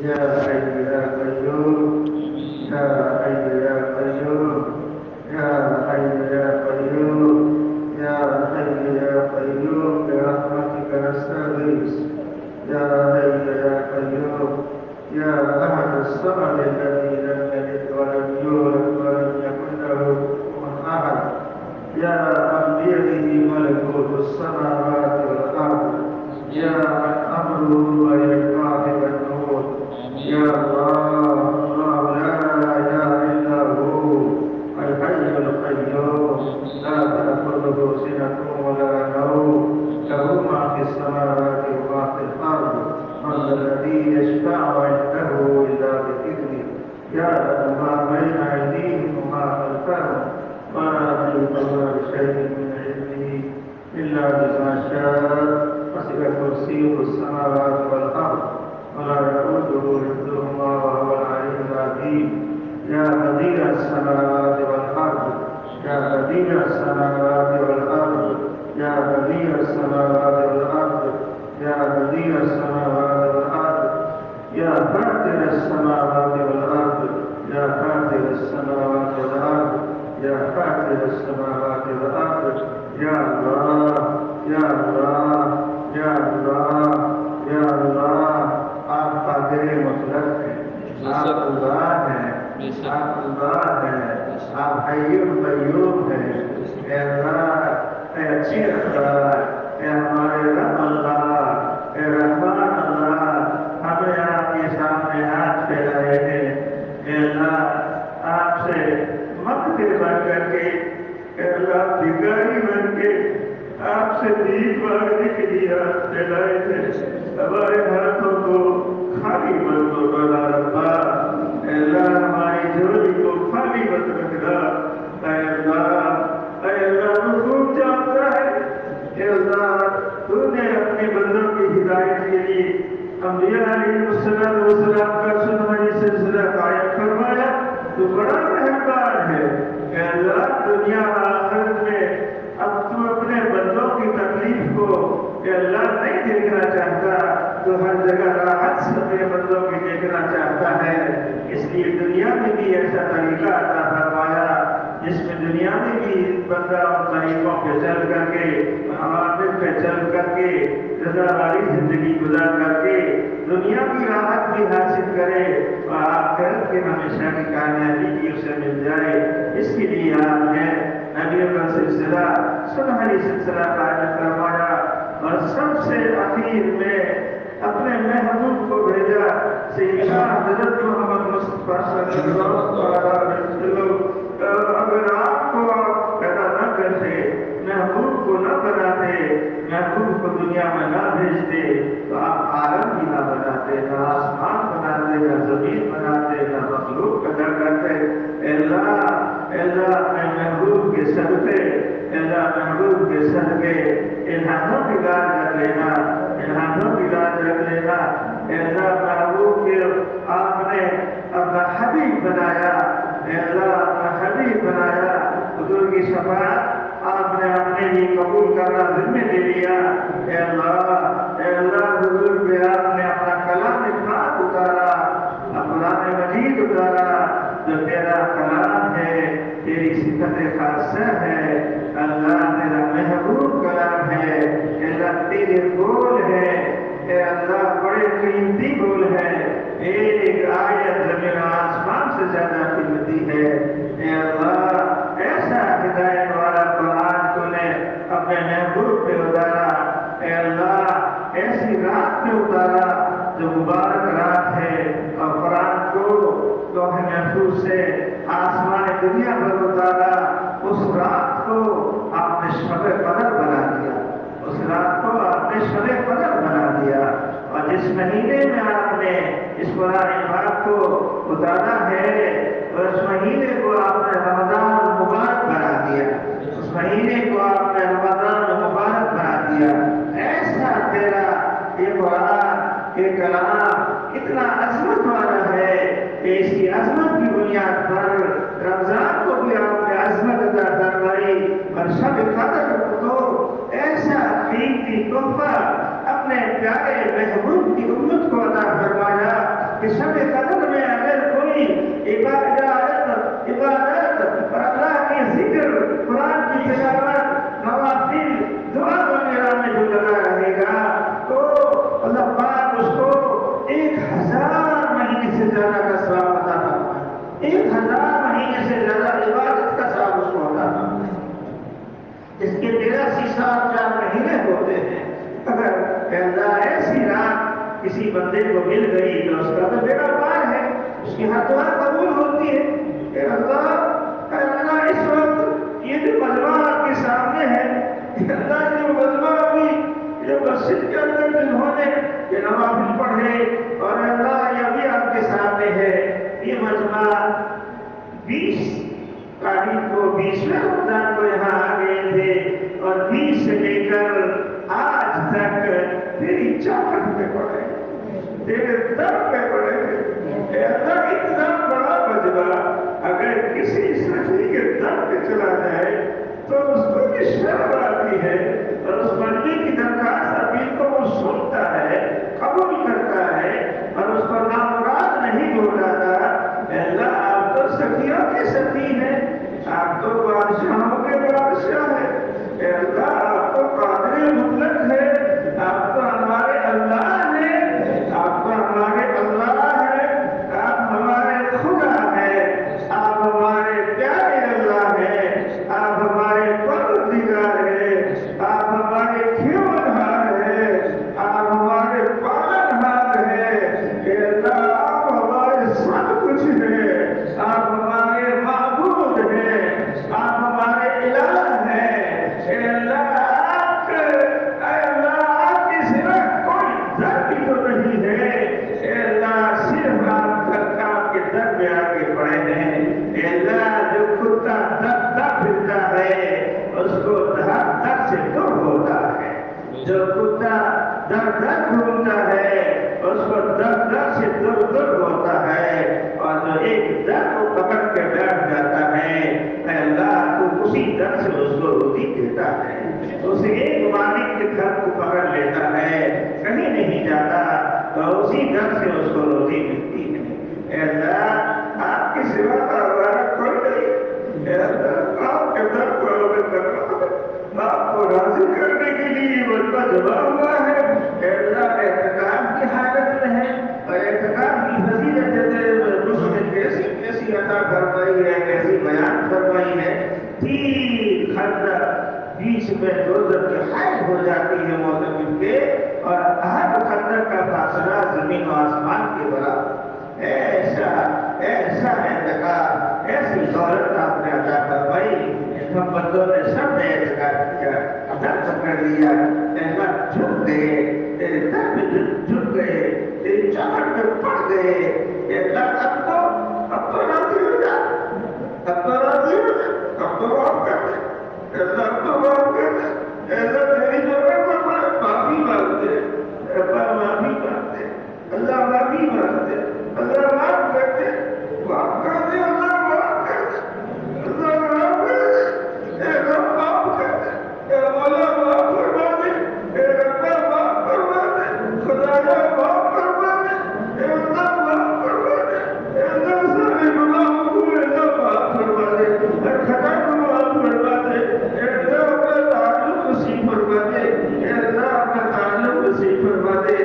يا حي يا قيوم، يا حي يا قيوم، يا حي يا قيوم، يا حي يا قيوم، برحمتك نستغيث. يا حي يا قيوم، يا أحد الصمد الذي لم يلد ولم يولد ولم يكن له كفوا أحد، يا من بيده ملكوت السماوات والأرض، يا من أمره أن يرفع بالنور. يا الله، الله لا إله إلا هو الحي القيوم، لا تأخذه سنة ولا نوم، له ما في السماوات وما في الأرض. من الذي يشفع عنده إلا بإذنه، يعلم ما بين أيديهم وما خلفهم، ولا يحيطون بشيء من علمه إلا بما شاء. وسع كرسيه السماوات والأرض ولا يؤوده حفظهما وهو العلي العظيم. يا بديع السماوات والأرض، يا بديع السماوات والأرض، يا بديع السماوات والأرض، يا بديع السماوات والأرض، يا فاطر السماوات والأرض، يا فاطر السماوات والأرض، يا فاطر السماوات والأرض. يا الله، يا الله، يا الله، يا الله، آپ قادر مطلق ہیں، آپ اللہ ہیں، آپ اللہ ہیں، آپ حی قیوم ہیں۔ اے اللہ، اے اچھی اللہ، اے ہمارے رب اللہ، اے رحمان اللہ، ہمیں آپ کے سامنے ہاتھ پھیلائے ہیں۔ اے اللہ، آپ سے مقتل بن کر کے، اے اللہ بھکاری بن کے آپ سے بھیک مانگنے کے لیے ہاتھ پھیلائے تھے، ہمارے ہاتھوں کو خالی مت بنا رکھا۔ اے اللہ، ہماری جھولی کو خالی مت رکھنا۔ اے اللہ، اے اللہ، تو خوب جانتا ہے، اے اللہ، تو نے اپنے بندوں کی ہدایت کے لیے انبیاء علیہ السلام کا سنہری سلسلہ قائم فرمایا، تو بڑا مہربان ہے۔ اے اللہ، دنیا و آخرت میں اب تو اپنے بندوں کی تکلیف کو اے اللہ نہیں دیکھنا چاہتا، تو ہر جگہ راحت سے اپنے بندوں کی دیکھنا چاہتا ہے۔ اس لیے دنیا میں بھی ایسا طریقہ عطا فرمایا جس میں دنیا میں بھی بندہ ان طریقوں پہ چل کر کے، عوامل پہ چل کر کے، رضا والی زندگی گزار کر کے دنیا کی راحت بھی حاصل کرے اور آخرت کے ہمیشہ کی کامیابی بھی اسے مل جائے۔ اس کے لیے آپ نے نبیوں کا سلسلہ، سنہری سلسلہ قائم فرمایا، اور سب سے اخیر میں اپنے محبوب کو بھیجا، سیدنا حضرت محمد مصطفیٰ صلی اللہ علیہ وسلم۔ اگر آپ کو آپ پیدا نہ کرتے، محبوب کو نہ بناتے، محبوب کو دنیا میں نہ بھیجتے، تو آپ عالم بھی نہ بناتے، نہ آسمان بناتے، نہ زمین بناتے، نہ مخلوق پیدا کرتے۔ اے اللہ، اے محبوب کے صدقے، اے اللہ، محبوب کے صدقے ان ہاتھوں کی لاج رکھ لینا، ان ہاتھوں کی لاج رکھ لینا۔ اے اللہ، محبوب کے آپ نے اپنا حبیب بنایا، اے اللہ، اپنا حبیب بنایا، حضور کی شفاعت آپ نے اپنے لیے قبول کرنا ذمہ دے لیا۔ اے اللہ، حضور پہ آپ نے اپنا کلام پاک اتارا، قرآن مجید اتارا، جو تیرا کلام ہے، تیری صفت خاصہ ہے، اللہ تیرا محبوب کلام ہے، اللہ تیرے بول ہے، اے اللہ بڑے قیمتی بول ہے، ایک آیت زمین و آسمان سے زیادہ قیمتی ہے۔ اے اللہ، ایسا ہدایت والا قرآن تو نے اپنے محبوب پہ اتارا، اے اللہ ایسی رات پہ اتارا جو مبارک رات ہے، اور قرآن کو لوح محفوظ سے آسمان دنیا پر اتارا۔ اس رات کو آپ نے شب قدر بنا دیا، اس رات کو آپ نے شب قدر بنا دیا، اور جس مہینے میں آپ نے اس قرآن پاک کو اتارا ہے، اور اس مہینے کو آپ نے رمضان المبارک بنا دیا، اس مہینے کو آپ نے رمضان المبارک بنا دیا۔ ایسا تیرا یہ قرآن، یہ کلام اتنا عظمت والا ہے کہ اس کی عظمت کی بنیاد پر رمضان کو بھی آپ نے عظمت عطا فرمائی، اور شب قدر کو ایسا قیمتی تحفہ اپنے پیارے محبوب کی امت کو عطا فرمایا کہ عبادت اور اللہ کی ذکر، قرآن کی تلاوت، نوافل، دعا وغیرہ میں جو لگا رہے گا تو اللہ پاک اس کو 1000 مہینے سے زیادہ کا ثواب عطا فرمائے، 1000 مہینے سے زیادہ عبادت کا ثواب اس کو عطا فرمائے۔ اس کے 83.4 مہینے ہوتے ہیں۔ اگر اللہ ایسی رات کسی بندے کو مل گئی تو اس کا تو بیڑا پار ہے، اس کی ہر دعا قبول ہوتی ہے۔ اے اللہ اس وقت یہ جو مجمع آپ کے سامنے ہے، اللہ جو مجمع ابھی جو مسجد کے اندر جنہوں نے یہ نوافل پڑھے اور اللہ یہ بھی آپ کے سامنے ہے، یہ مجمع 20 تاریخ کو 20ویں رمضان کو یہاں آ گئے تھے اور 20 سے لے کر آج تک تیری چاہت پہ پڑے، تیرے در پہ پڑے۔ اے اللہ اتنا بڑا مجمع اگر کسی سخی کے در پہ چلا جائے تو اس کو بھی شرم آتی ہے اور اس بندے کی درخواست اپیل کو وہ سنتا ہے، قبول کرتا ہے اور اس کو نامراد نہیں بولاتا۔ اے اللہ آپ تو سخیوں کے سخی ہیں، آپ تو بادشاہوں کے بادشاہ ہیں۔ اے اللہ آپ تو قادر مطلق ہے، آپ تو ہمارے اللہ ہیں، آپ تو ہمارے اللہ ہیں، آپ ہمارے خدا ہیں، آپ ہمارے پیارے اللہ ہیں، آپ ہمارے پروردگار ہیں، آپ ہمارے کھیونہار ہیں، آپ ہمارے پالنہار ہیں۔ اے اللہ آپ ہمارے سب کچھ ہیں، آپ ہمارے معبود ہیں، آپ ہمارے الہ ہیں۔ اے اللہ آپ کے سوا کوئی در بھی تو نہیں ہے۔ اے اللہ صرف آپ کے در میں آگے پڑے ہیں۔ اے اللہ جو کتا در پھرتا ہے اس کو در سے دور ہوتا ہے، جو کتا در گھومتا ہے اس کو در سے دور ہوتا ہے، اور جو ایک در کو پکڑ کے بیٹھ جاتا ہے اے اللہ تو اسی در سے اس کو روٹی دیتا ہے، اسے ایک مالک کے گھر کو پکڑ لیتا ہے، کہیں نہیں جاتا اور اسی در سے اس کو روٹی ملتی ہے۔ اے اللہ آپ کے سوا کا ہمارا کوئی نہیں۔ اے اللہ آپ کے در کو ہمیں کرنا، آپ کو راضی کرنے کے لیے مجمع جمع ہوا ہے۔ اے اللہ اعتکاف کی حالت میں ہے اور اعتکاف کی فضیلت کیسی عطا فرمائی ہے، کیسی بیان فرمائی ہے۔ 3 خندق بیچ میں دوزخ کی حائل ہو جاتی ہے معتکف کے، اور ہر خندق کا فاصلہ زمین و آسمان کے برابر۔ ایسا اعتکاف، ایسی دولت آپ نے عطا فرمائی، ہم بندوں نے سب نے اعتکاف کیا، در پکڑ لیا، جھک گئے، تیرے در میں جھک گئے، تیری چاہت میں پڑ گئے۔ اللہ اب تو راضی ہو جا، اب تو راضی ہو جا، اب تو معاف کر دے، اللہ اب تو معاف کر دے۔ اللہ تیری جگہ پر معافی مانگتے، اللہ معافی مانگتے، اللہ معافی مانگتے، اللہ معاف کر دے، معاف کر دے، اللہ معاف کر دے، اللہ معاف کر دے، اے رب معاف کر دے، اے مولا معاف فرما دے، اے رب معاف فرما دے، خدایا معاف فرما دے، اے اللہ معاف فرما دے، اے اللہ سارے گناہوں کو اے اللہ معاف فرما دے، ہر خطا کو معاف فرما دے، اے اللہ اپنا تعلق نصیب فرما دے، اے اللہ اپنا تعلق نصیب فرما دے، اے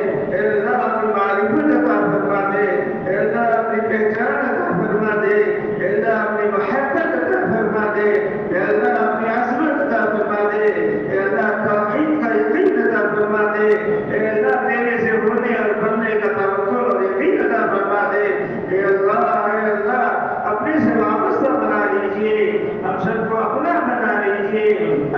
اللہ اپنی معرفت عطا فرما دے، اے اللہ اپنی پہچان عطا فرما دے، اے اللہ اپنی محبت عطا فرما دے، اے اللہ اپنی عظمت عطا فرما دے، اے اللہ توحید کا یقین عطا فرما دے، اے اللہ تیرے سے ہونے اور بننے کا توکل اور یقین عطا فرما دے، اے اللہ اپنے سے وابستہ بنا لیجیے، ہم سب کو اپنا بنا لیجیے،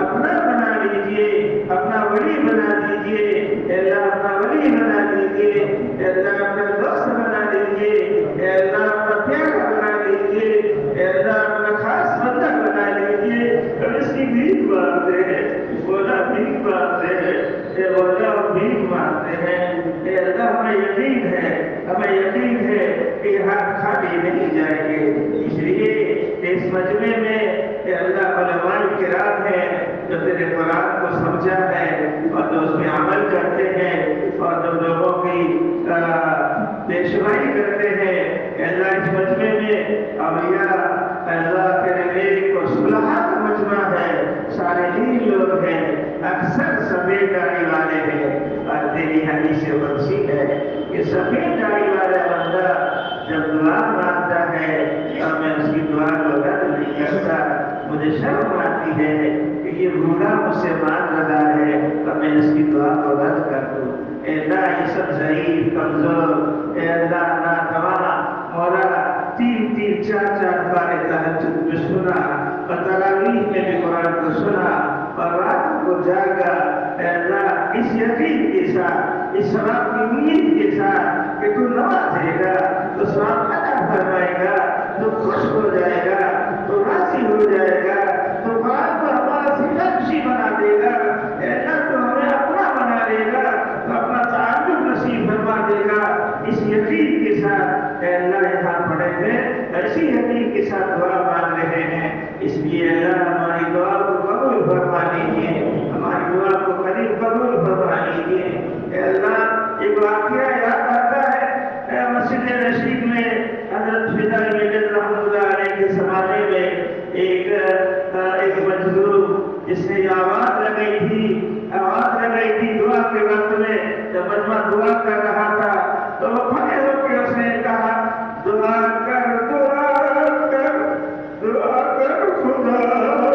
اپنا بنا لیجیے، اپنا ولی بنا لیجیے، اے اللہ اپنا ولی بنا لیجیے، اے اللہ اپنا دوست بنا لیجیے، اے اللہ اپنا پیارا بنا لیجیے، اے اللہ اپنا خاص بندہ بنا لیجیے، اور اس کی بھیک مانگتے ہیں، بولا بھیک مانگتے ہیں، اے بولا بھیک مانگتے ہیں، اے اللہ ہمیں یقین ہے کہ ہاتھ خالی نہیں جائیں گے، اس لیے اس مجمع میں اے اللہ علماء کرام ہیں جو تیرے قرآن کو سمجھا ہے اور جو اس میں عمل کرتے ہیں اور جو لوگوں کی پیشوائی کرتے ہیں، اے اللہ اس مجمع میں اولیاء اللہ تیرے نیک و صلحاء کا مجمع ہے، صالحین لوگ ہیں، اکثر سفید داڑھی والے ہیں، اور تیری حدیث قدسی ہے کہ سفید داڑھی والا بندہ جب دعا مانگتا ہے اور میں اس کی دعا کو رد نہیں کرتا، مجھے شرم آتی ہے کہ یہ بوڑھا مجھ سے مانگ رہا ہے اور میں اس کی دعا کو رد کر دوں۔ اے اللہ یہ سب ضعیف کمزور، اے اللہ ناتواں مولا، تین تین چار چار پارے تہجد میں سنا اور تراویح میں بھی قرآن کو سنا اور رات کو جاگا، اے اللہ اس یقین کے ساتھ، اس ثواب کی امید کے ساتھ کہ تو نوازے گا، تو ثواب عطا فرمائے گا، تو خوش ہو جائے گا، تو راضی ہو جائے گا، تو قرآن کو ہمارا سفارشی بنا دے گا، اے اللہ تو ہمیں اپنا بنا دے گا، تو اپنا تعلق نصیب فرما دے گا۔ اس یقین کے ساتھ اے اللہ یہاں پڑے ہیں، ایسی یقین کے ساتھ دعا مانگ رہے ہیں، اس لیے اللہ ہماری دعا کو قبول فرما لیجیے، ہماری دعا کو قبول فرما لیجیے۔ اے اللہ ایک واقعہ یاد آتا ہے، مسجد رشید میں حضرت فضل مجد رحمۃ اللہ علیہ کے زمانے میں ایک مجذوب جس نے آواز لگائی تھی دعا کے وقت میں، جب مجمع دعا کر رہا تھا تو وہ کھڑے ہو کے اس نے کہا، دعا کر خدا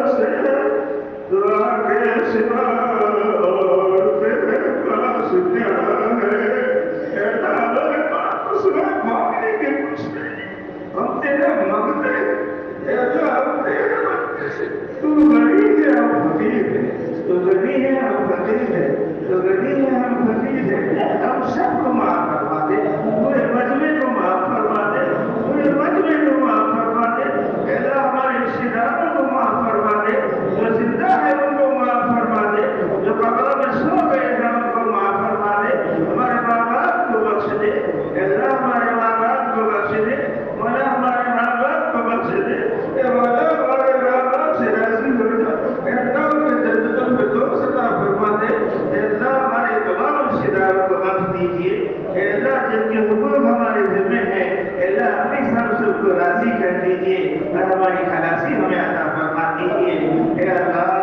سے، دعا کے سوا اور تیرے پاس کیا ہے، اے اللہ ہمارے پاس تو سوا مانگنے کے کچھ نہیں، ہم تیرے مانگتے، اے اللہ ہم تیرے مانگتے، تو غریب ہے ہم فقیر ہے، تو غنی ہے ہم فقیر ہے، تو غنی ہے ہم فقیر ہے، ہم سب کو معاف فرما دے، پورے مجمع کو معاف فرما دے، پورے مجمع کو معاف فرما دے، اے اللہ ہمارے رشتہ داروں کو معاف فرما دے، جو زندہ ہے ان کو معاف فرما دے، جو قبروں میں سو گئے ہیں ان کو معاف فرما دے، ہمارے ماں باپ کو بخش دے، اے اللہ ہمارے ماں باپ کو بخش دے، مولا ہمارے ماں باپ کو بخش دے، اے مولا ہمارے ماں باپ سے راضی ہو جا، اے اللہ ان کے جنت الفردوس عطا فرما دے، اے اللہ ہمارے تمام رشتہ داروں کو بخش دیجیے، اے اللہ جن کے حقوق ہمارے ذمہ ہیں، اے اللہ اپنی سب سب کو راضی کر دیجیے اور ہماری خلاصی ہمیں عطا فرما دیجیے، اے اللہ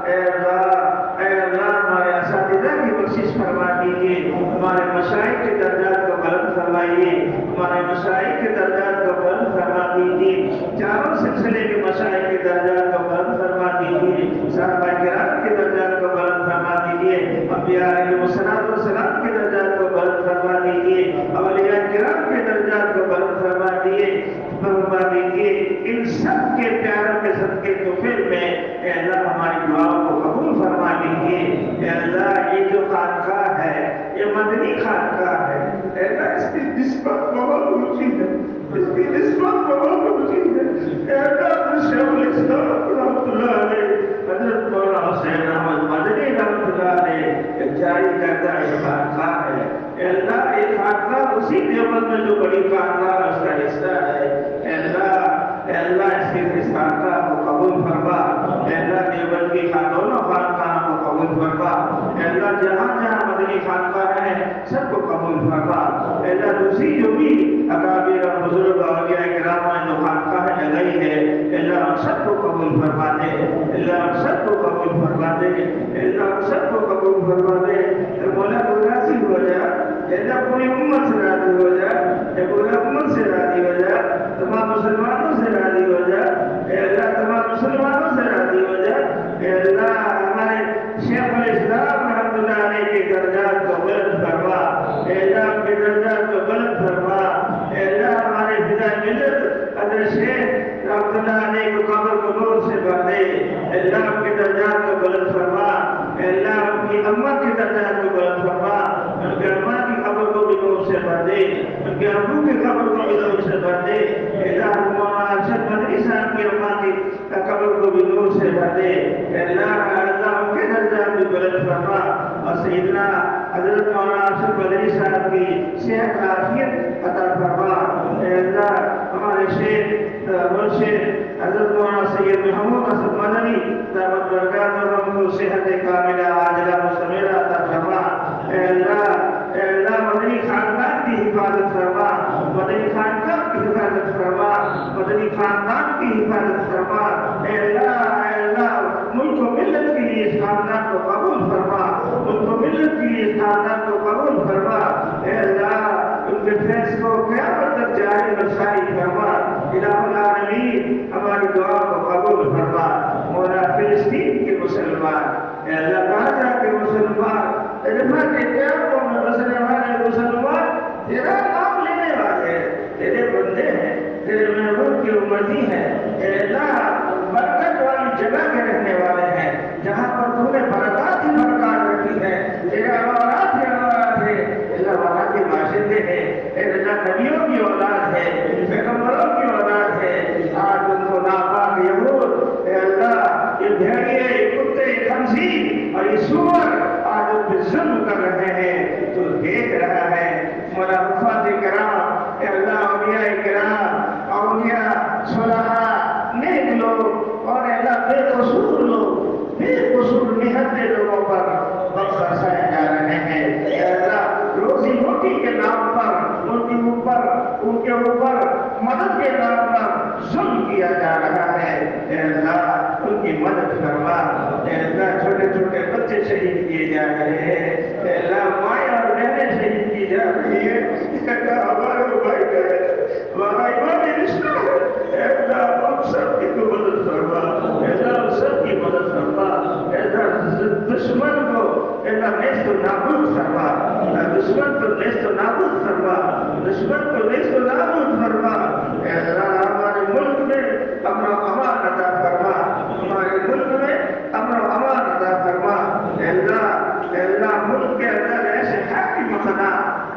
اے اللہ اے اللہ ہمارے اساتذہ کی بخشش فرما دیجیے، ہمارے مشائخ کے درجات کو بلند فرمائیے، ہمارے مشائخ کے درجات کو بلند فرما دیجیے، چاروں سلسلے کے مشائخ کے درجات کو بلند فرما دیجیے، صحابہ کرام کے درجات کو بلند فرما دیجیے، انبیاء علیہ السلام کے درجات کو بلند فرما دیجیے، اولیاء کرام کے درجات کو بلند فرما دیجیے، ان سب کے پیاروں کے صدقے تو پھر میں اے اللہ ہماری دعاؤں کو قبول فرما لیجیے، اے اللہ یہ جو خانقاہ ہے یہ مدنی خانقاہ ہے، اے اللہ اس کی نسبت بہت اونچی ہے، اس کی نسبت بہت اونچی ہے، اے اللہ شیخ الاسلام رحمۃ اللہ علیہ حضرت مولانا حسین احمد مدنی رحمۃ اللہ علیہ جاری کردہ یہ خانقاہ ہے، اے اللہ یہ خانقاہ اسی دیوبند میں جو بڑی خانقاہ اس کا حصہ ہے، اے اللہ اس خانقاہ کو قبول فرما، اے اللہ دیوبند کی دونوں خانقاہ کو قبول فرما، اے اللہ جہاں جہاں مدنی خانقاہ ہیں سب کو قبول فرما، اے اللہ دوسری جو بھی اکابر اور بزرگ اولیاء کرام نے جو خانقاہ لگائی ہے، اے اللہ ہم سب کو قبول فرما دے، اے اللہ ہم سب کو قبول فرما دے، اے اللہ ہم سب کو قبول فرما دے، اے مولا تو راضی ہو جا، اے اللہ پوری امت سے راضی ہو جا، اے پورا امت سے راضی ہو جا، تمام مسلمانوں سے راضی ہو جا، اے اللہ تمام مسلمانوں سے راضی ہو جا، اے اللہ ہمارے شیخ الاسلام رحمۃ اللہ علیہ کے درجات کو بلند فرما، اے اللہ کے درجات کو بلند فرما، اے اللہ ہمارے فضل مجد حضرت شیخ رحمۃ اللہ علیہ کو قبر کو نور سے بھر دے، اے اللہ ان کے درجات کو بلند فرما، اے اللہ ان کی امت کے درجات کو بلند فرما، ان کے اماں کی قبر کو بھی نور سے بھر دے، ان کے ابو کی قبر کو بھی نور سے بھر دے، اے اللہ مولانا ارشد مدنی صاحب کی اماں کی قبر کو بھی نور سے بھر دے، اے اللہ ان کے درجات بھی بلند فرما، اور سیدنا حضرت مولانا ارشد مدنی صاحب کی صحت عافیت عطا فرما، اے اللہ ہمارے شیخ مرشد حضرت مولانا سید محمود حسن مدنی دعوت برکاتہ کو صحت کاملہ عاجلہ مستمرہ عطا فرما، اے اللہ مدنی خاندان کی حفاظت فرما، مدنی خاندان کی فرما، مدنی خاندان کی حفاظت فرما، اے اللہ ملک و ملت کے لیے اس خاندان کو قبول فرما، ملک و ملت کے لیے اس خاندان کو قبول فرما، اے اللہ ان کے فیض کو قیامت تک جاری و ساری فرما، الہ العالمین ہماری دعا کو قبول فرما۔ مولا فلسطین کے مسلمان، اے اللہ غزہ کے مسلمان، رفا کے قیاموں میں بسنے والے مسلمان تیرا نام لینے والے تیرے بندے ہیں، تیرے محبوب کی امتی ہیں، اے اللہ برکت والی جگہ کے رہنے والے ہیں، جہاں پر تو نے برکات ہی برکات رکھی ہے، تیرے امارات ہی امارات ہے، اللہ وہاں کے باشندے ہیں، اے اللہ نبیوں کی اولاد ہے، پیغمبروں کی اولاد ہے، آج ان کو ناپاک یہود، اے اللہ یہ بھیڑیے، یہ کتے، یہ خنزیر اور یہ سور آج ان پہ ظلم کر رہے ہیں، تو دیکھ رہا ہے۔ مولا وفات کرام، اے اللہ اولیاء کرام، اولیاء صلحاء نیک لوگ اور اے اللہ بے قصور لوگ، بے قصور نہتے لوگوں پر بخش برسائے جا رہے ہیں، اے اللہ روزی روٹی کے نام پر ان کے اوپر مدد کے نام پر ظلم کیا جا رہا ہے، اے اللہ ان کی مدد فرما، اے اللہ چھوٹے چھوٹے بچے شہید کیے جا رہے ہیں، اے اللہ مائیں اور بہنیں شہید کی جا رہی ہے، ہمارے بھائی ہمارا ایمان رشتہ ہے، اے اللہ ہم سب کی تو مدد فرما، اے اللہ سب کی مدد فرما، اے اللہ دشمن کو اے اللہ نیست و نابود فرما، دشمن کو نیست و نابود فرما، دشمن کو نیست و نابود فرما، اے اللہ ہمارے ملک میں امن و امان عطا فرما، ہمارے ملک میں امن و امان عطا فرما، اے اللہ ملک کے اندر ایسے حاکم بنا،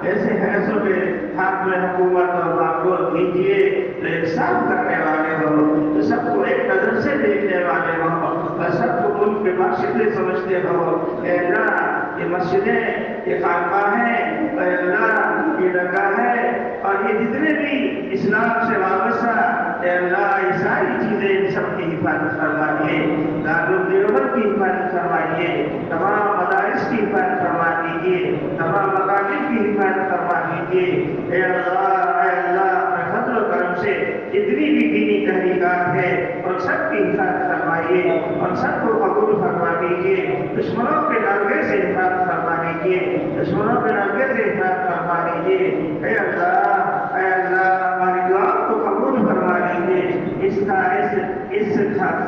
ایسے حیثوں کے ہاتھ میں حکومت اور معقول کیجیے تو انصاف کرنے والے ہو، تو سب کو ایک نظر سے دیکھنے والے ہو اور سب کو ملک کے باشندے سمجھتے ہو، اے اللہ یہ مسجدیں، یہ خانقاہیں، اے اللہ یہ درگاہیں اور یہ جتنے بھی اسلام سے وابستہ، اے اللہ یہ ساری چیزیں ان سب کی حفاظت فرمائیے، دارالدیوبند کی حفاظت فرمائیے، تمام مدارس کی حفاظت فرما دیجیے، تمام مکاتب کی حفاظت فرما دیجیے، اے اللہ اپنے فضل و کرم سے جتنی بھی دینی تحریکات ہے ان سب کی حفاظت فرمائیے، ان سب کو قبول فرما دیجیے، دشمنوں کے نرغے سے حفاظت فرما دیجیے، دشمنوں کے نرغے سے حفاظت فرما دیجیے، اے اللہ ہماری دعا کو قبول فرما دیجیے، اس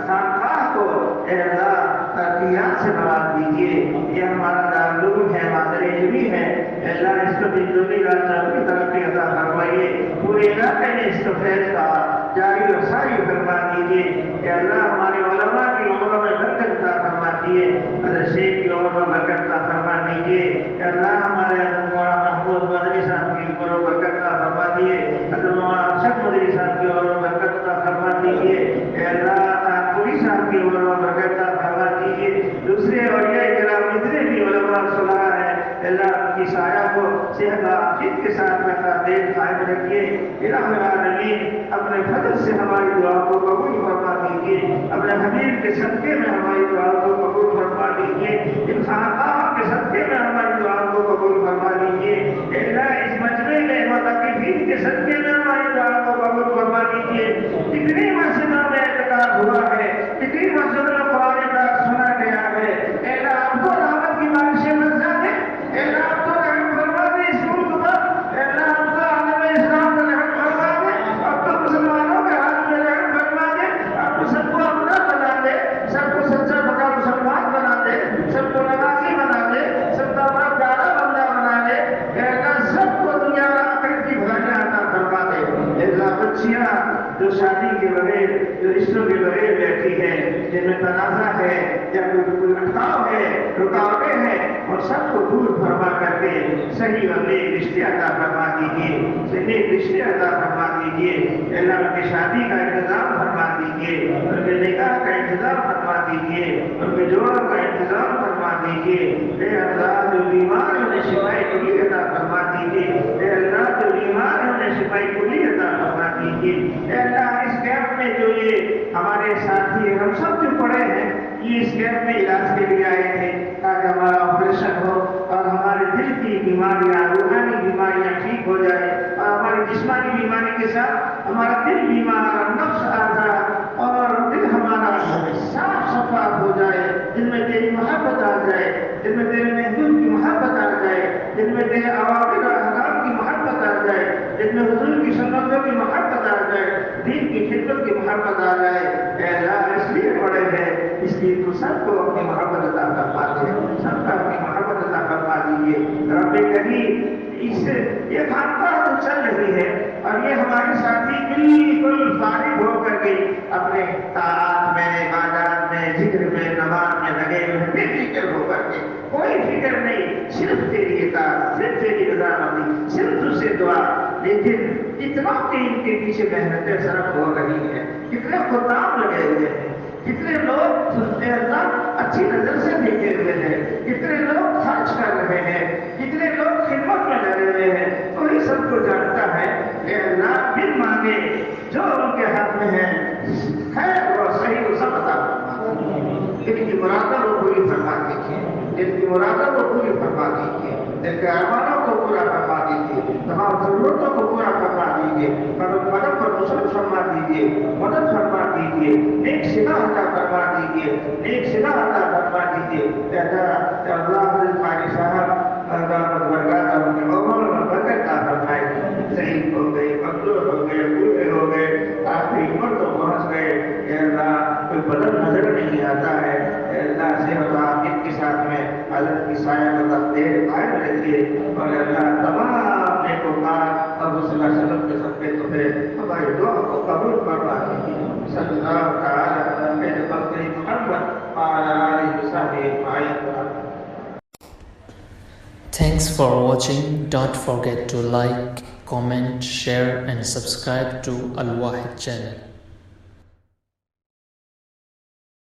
خانقاہ کو اے اللہ ترقیات سے نواز دیجیے، یہ ہمارا دارالعلوم ہے، مادر علمی ہے، اے اللہ اس کو دنیا رات کی ترقی عطا فرمائیے، پورے علاقے میں اس کو فیض کا جاری و ساری فرما دیجیے، اے اللہ ہمارے علماء کی عمروں میں برکت عطا فرما دیجیے، حضرت شیخ کی عمروں میں برکت عطا فرما دیجیے، اے اللہ ہمارے حضرت مولانا محمود مدنی صاحب کی عمروں میں برکت عطا فرما دیجیے، حضرت مولانا ارشد مدنی صاحب کی عمروں میں برکت عطا فرما دیجیے، اے اللہ پوری صاحب کی عمروں میں برکت عطا فرما دیجیے، دوسرے اولیاء کرام جتنے بھی علماء صلاح ہیں اللہ کی سایہ کو صحت و عافیت کے ساتھ رکھا دین قائم رکھیے، الہ العالمین اپنے فضل سے ہماری دعا کو قبول فرما دیجیے، اپنے حبیب کے صدقے میں ہماری دعا کو قبول فرما دیجیے، ان خانقاہوں کے صدقے میں ہماری دعا کو قبول فرما دیجیے، اللہ اس مجمع میں متقفین کے صدقے میں ہماری دعا کو قبول فرما دیجیے، جتنی مسجدوں میں اعتکاف ہوا ہے، جتنی مسجدوں میں قرآن پاک سنا گیا ہے، اللہ آپ کو رحمت کی بارشیں برسا دے، اللہ آپ کو رحم فرما دے اس ملک پر، اللہ آپ کو عالم اسلام پر رحم فرما دے، اب تو مسلمانوں کے حال میں رحم فرما دے، اب تو سب کو اپنا بنا دے، سب کو سچا پکا مسلمان بنا دے، سب کو نمازی بنا دے، سب کا اپنا پیارا بندہ بنا دے، اللہ سب کو دنیا اور آخرت کی بھلائیاں عطا فرما دے، اللہ بچیاں جو شادی کے بغیر، جو رشتوں کے بغیر بیٹھی ہیں، جن میں تنازع ہے یا کوئی اٹکاؤ ہے، رکاوٹیں ہیں، اور سب کو دور فرما کر کے صحیح اور نیک رشتے عطا فرما دیجیے، صحیح رشتے عطا فرما دیجیے، اللہ ان کی شادی کا انتظام فرما دیجیے، ان کے نکاح کا انتظام فرما دیجیے، ان کے جوڑوں کا انتظام فرما دیجیے، اے اللہ جو بیمار انہیں شفاء کلی عطا فرما دیجیے، اے اللہ جو بیمار انہیں شفاء کلی عطا فرما دیجیے، اے اللہ اس کیمپ میں جو یہ ہمارے ساتھی ہم سب جو پڑے ہیں یہ اس کیمپ میں علاج کے لیے آئے تھے تاکہ ہمارا آپریشن ہو اور ہمارے دل کی بیماریاں، روحانی بیماریاں ٹھیک ہو جائے اور ہماری جسمانی بیماری کے ساتھ ہمارا دل بیمار، نفس آزار اور دل ہمارا صاف صفا ہو جائے، دل میں تیری محبت آ جائے، دل میں تیرے محبوب کی محبت آ جائے، دل میں تیرے اوامر اور احکام کی محبت آ جائے، دل میں حضور کی سنتوں کی محبت آ جائے، دین کی خدمت کی محبت آ جائے۔ اے اللہ اس لیے پڑے ہیں، اس لیے تو سب کو اپنی محبت عطا فرما دے، سب کو اپنی محبت عطا فرما دیجیے رب کریم۔ اس یہ خانقاہ تو چل رہی ہے اور یہ ہمارے ساتھی بالکل فارغ ہو کر کے اپنے طاعات میں، عبادات میں، ذکر میں، نماز میں لگے ہوئے بے فکر ہو کر کے، کوئی فکر نہیں، صرف تیری اطاعت، صرف تیری رضامندی، صرف تجھ سے دعا۔ لیکن اتنا کہ ان کے پیچھے محنتیں صرف ہو رہی ہیں، کتنے خطاب لگے ہوئے ہیں، کتنے لوگ اللہ اچھی نظر سے دیکھے ہوئے ہیں، کتنے لوگ خرچ کر رہے ہیں، کتنے لوگ خدمت میں لگے ہوئے ہیں، وہی سب کو جانتا ہے۔ اے اللہ بن مانگے جو ان کے ہاتھ میں ہے خیر اور صحیح کو سب عطا فرما، ان کی مرادوں کو پوری فرما دیجیے، ان کی مرادوں کو پوری فرما دیجیے، ان کے ارمانوں کو پورا فرما دیجیے، تمام ضرورتوں کو پورا فرما دیجیے، قدم قدم پر نصرت فرما دیجیے، مدد فرما دیجیے، نیک صلہ عطا فرما دیجیے، نیک صلہ عطا فرما دیجیے۔ اے اللہ حضرت قاری صاحب دامت برکات ان کے عمر میں برکت عطا فرمائے، ضعیف ہو گئے، کمزور ہو گئے، بوڑھے ہو گئے، آخری عمر تو پہنچ گئے۔ اے اللہ کوئی بدل نظر نہیں آتا ہے، اے اللہ صحت و عافیت کے ساتھ میں حضرت کی سایہ کا دیر قائم رکھیے، اور اے اللہ تمام نیکوکار اور رسول اللہ صلی اللہ علیہ وسلم کے صدقے تمہیں ہماری دعا کو قبول فرما دیجیے۔ صلی اللہ تعالی علی خیر خلق محمد وعلی آلہ وصحبہ اجمعین۔ Thanks for watching. Don't forget to like, comment, share and subscribe to Al Wahid channel.